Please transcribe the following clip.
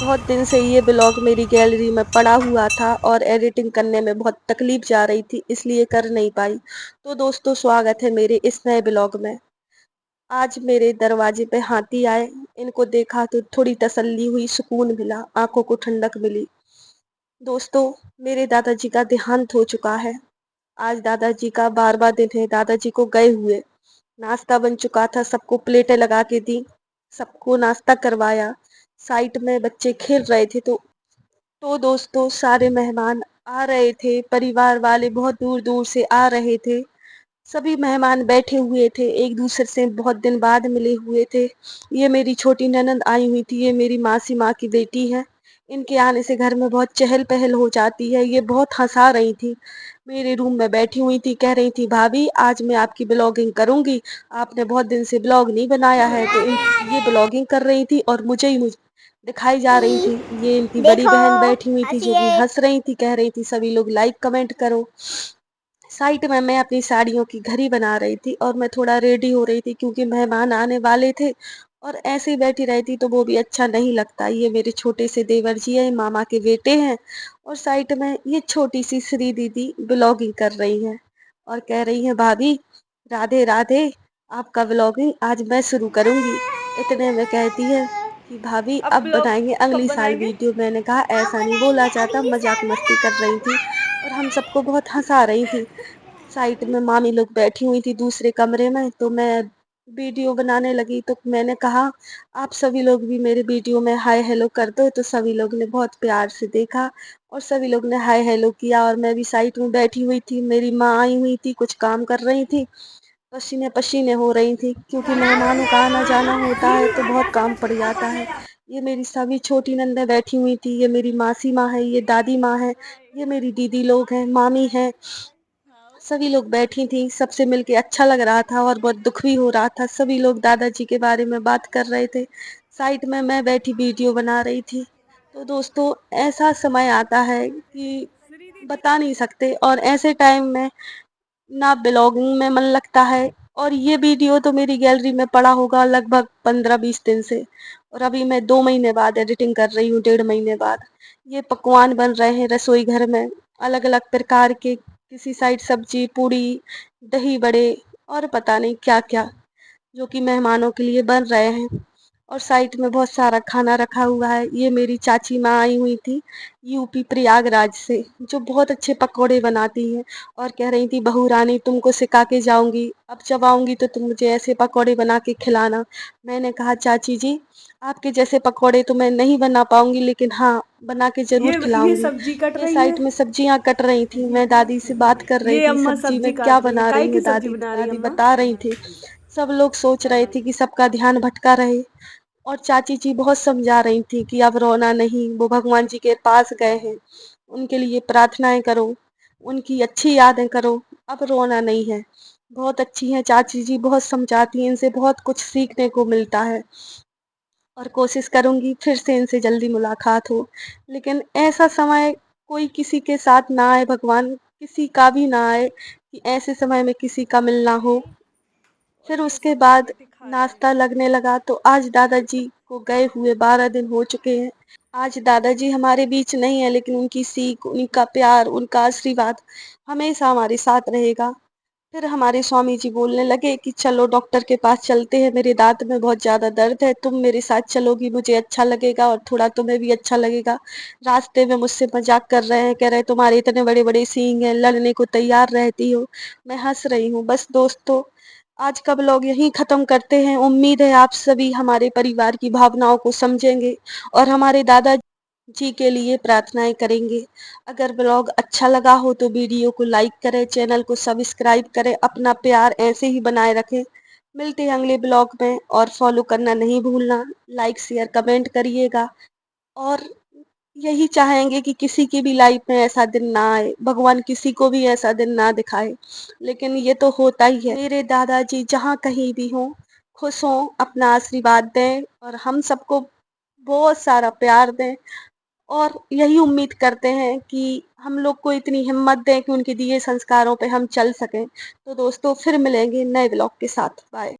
बहुत दिन से ये ब्लॉग मेरी गैलरी में पड़ा हुआ था और एडिटिंग करने में बहुत तकलीफ जा रही थी, इसलिए कर नहीं पाई। तो दोस्तों, स्वागत है मेरे इस नए ब्लॉग में। आज मेरे दरवाजे पे हाथी आए। इनको देखा तो थोड़ी तसल्ली हुई, सुकून मिला, आंखों को ठंडक मिली। दोस्तों, मेरे दादाजी का देहांत हो चुका है। आज दादाजी का 12वां दिन है दादाजी को गए हुए। नाश्ता बन चुका था, सबको प्लेटें लगा के दी, सबको नाश्ता करवाया। साइड में बच्चे खेल रहे थे तो दोस्तों, सारे मेहमान आ रहे थे, परिवार वाले बहुत दूर दूर से आ रहे थे। सभी मेहमान बैठे हुए थे, एक दूसरे से बहुत दिन बाद मिले हुए थे। ये मेरी छोटी ननद आई हुई थी, ये मेरी मासी माँ की बेटी है। इनके आने से घर में बहुत चहल पहल हो जाती है। ये बहुत हंसा रही थी, मेरे रूम में बैठी हुई थी, कह रही थी भाभी आज मैं आपकी ब्लॉगिंग करूंगी, आपने बहुत दिन से ब्लॉग नहीं बनाया है। तो ये ब्लॉगिंग कर रही थी और मुझे दिखाई जा रही थी। ये इनकी बड़ी देखो बहन बैठी हुई थी जो कि हंसिए। हंस रही थी, कह रही थी सभी लोग लाइक कमेंट करो। साइड में मैं अपनी साड़ियों की घड़ी बना रही थी और मैं थोड़ा रेडी हो रही थी क्योंकि मेहमान आने वाले थे। और ऐसे ही बैठी रहती तो वो भी अच्छा नहीं लगता। ये मेरे छोटे से देवर जी है, मामा के बेटे हैं। और साइड में ये छोटी सी श्री दीदी ब्लॉगिंग कर रही है और कह रही है भाभी राधे राधे, आपका ब्लॉगिंग आज मैं शुरू करूंगी। इतने में कहती है कि भाभी अब अब ब्लॉग बनाएंगे कब अगली साल बनाएंगे? वीडियो। मैंने कहा अब ऐसा नहीं बनाएंगे बोला जाता, अगली मजाक साल मस्ती कर रही थी बनाएंगे। और हम सबको बहुत हंसा रही थी। साइड में मामी लोग बैठी हुई थी दूसरे कमरे में, तो मैं वीडियो बनाने लगी। तो मैंने कहा आप सभी लोग भी मेरे वीडियो में हाय हेलो कर दो। तो सभी लोग ने बहुत प्यार से देखा और सभी लोग ने हाय हेलो किया। और मैं भी साइड में बैठी हुई थी, मेरी माँ आई हुई थी, कुछ काम कर रही थी, पसीने पसीने हो रही थी क्योंकि मेहमानों का आना जाना होता है तो बहुत काम पड़ जाता है। ये मेरी सभी छोटी नंदे बैठी हुई थी, ये मेरी मासी माँ है, ये दादी माँ है, ये मेरी दीदी लोग हैं, मामी है, सभी लोग बैठी थी। सबसे मिलके अच्छा लग रहा था और बहुत दुख भी हो रहा था। सभी लोग दादाजी के बारे में बात कर रहे थे, साइड में मैं बैठी वीडियो बना रही थी। तो दोस्तों, ऐसा समय आता है कि बता नहीं सकते और ऐसे टाइम में ना ब्लॉगिंग में मन लगता है। और ये वीडियो तो मेरी गैलरी में पड़ा होगा लगभग 15-20 दिन से, और अभी मैं 2 महीने बाद एडिटिंग कर रही हूँ, 1.5 महीने बाद। ये पकवान बन रहे हैं रसोई घर में, अलग अलग प्रकार के, किसी साइड सब्जी पूड़ी दही बड़े और पता नहीं क्या क्या, जो कि मेहमानों के लिए बन रहे हैं। और साइड में बहुत सारा खाना रखा हुआ है। ये मेरी चाची माँ आई हुई थी यूपी प्रयागराज से, जो बहुत अच्छे पकोड़े बनाती हैं और कह रही थी बहू रानी तुमको सिखा के जाऊंगी, अब जब आऊंगी तो तुम मुझे ऐसे पकोड़े बना के खिलाना। मैंने कहा चाची जी, आपके जैसे पकोड़े तो मैं नहीं बना पाऊंगी, लेकिन हाँ बना के जरूर ये खिलाऊंगी। सब्जी कट ये रही है। साइड में सब्जियां कट रही थी, मैं दादी से बात कर रही ये थी अम्मा सब्जी में सब्जी क्या काट रही है, बना काय रही है की सब्जी दादी। बना रही है दादी अम्मा? बता रही थी। सब लोग सोच रहे थे कि सबका ध्यान भटका रहे और चाची जी बहुत समझा रही थी कि अब रोना नहीं, वो भगवान जी के पास गए हैं, उनके लिए प्रार्थनाएं करो, उनकी अच्छी यादें करो, अब रोना नहीं है। बहुत अच्छी हैं चाची जी, बहुत समझाती हैं, इनसे बहुत कुछ सीखने को मिलता है और कोशिश करूंगी फिर से इनसे जल्दी मुलाकात हो। लेकिन ऐसा समय कोई किसी के साथ ना आए, भगवान किसी का भी ना आए कि ऐसे समय में किसी का मिलना हो। और फिर ये उसके सब बाद दिखा रहे हैं। नाश्ता लगने लगा। तो आज दादाजी को गए हुए 12 दिन हो चुके हैं। आज दादाजी हमारे बीच नहीं है, लेकिन उनकी सीख, उनका प्यार, उनका आशीर्वाद हमेशा हमारे साथ रहेगा। फिर हमारे स्वामी जी बोलने लगे कि चलो डॉक्टर के पास चलते हैं, मेरे दांत में बहुत ज्यादा दर्द है, तुम मेरे साथ चलोगी, मुझे अच्छा लगेगा और थोड़ा तुम्हें भी अच्छा लगेगा। रास्ते में मुझसे मजाक कर रहे हैं, कह रहे हैं तुम्हारे इतने बड़े बड़े सींग हैं, लड़ने को तैयार रहती हो। मैं हंस रही हूँ। बस दोस्तों, आज का ब्लॉग यहीं खत्म करते हैं। उम्मीद है आप सभी हमारे परिवार की भावनाओं को समझेंगे और हमारे दादा जी के लिए प्रार्थनाएं करेंगे। अगर ब्लॉग अच्छा लगा हो तो वीडियो को लाइक करें, चैनल को सब्सक्राइब करें, अपना प्यार ऐसे ही बनाए रखें। मिलते हैं अगले ब्लॉग में और फॉलो करना नहीं भूलना, लाइक शेयर कमेंट करिएगा। और यही चाहेंगे कि किसी की भी लाइफ में ऐसा दिन ना आए, भगवान किसी को भी ऐसा दिन ना दिखाए, लेकिन ये तो होता ही है। मेरे दादाजी जहाँ कहीं भी हों, खुश हों, अपना आशीर्वाद दें और हम सबको बहुत सारा प्यार दें। और यही उम्मीद करते हैं कि हम लोग को इतनी हिम्मत दें कि उनके दिए संस्कारों पे हम चल सकें। तो दोस्तों, फिर मिलेंगे नए ब्लॉग के साथ। बाय।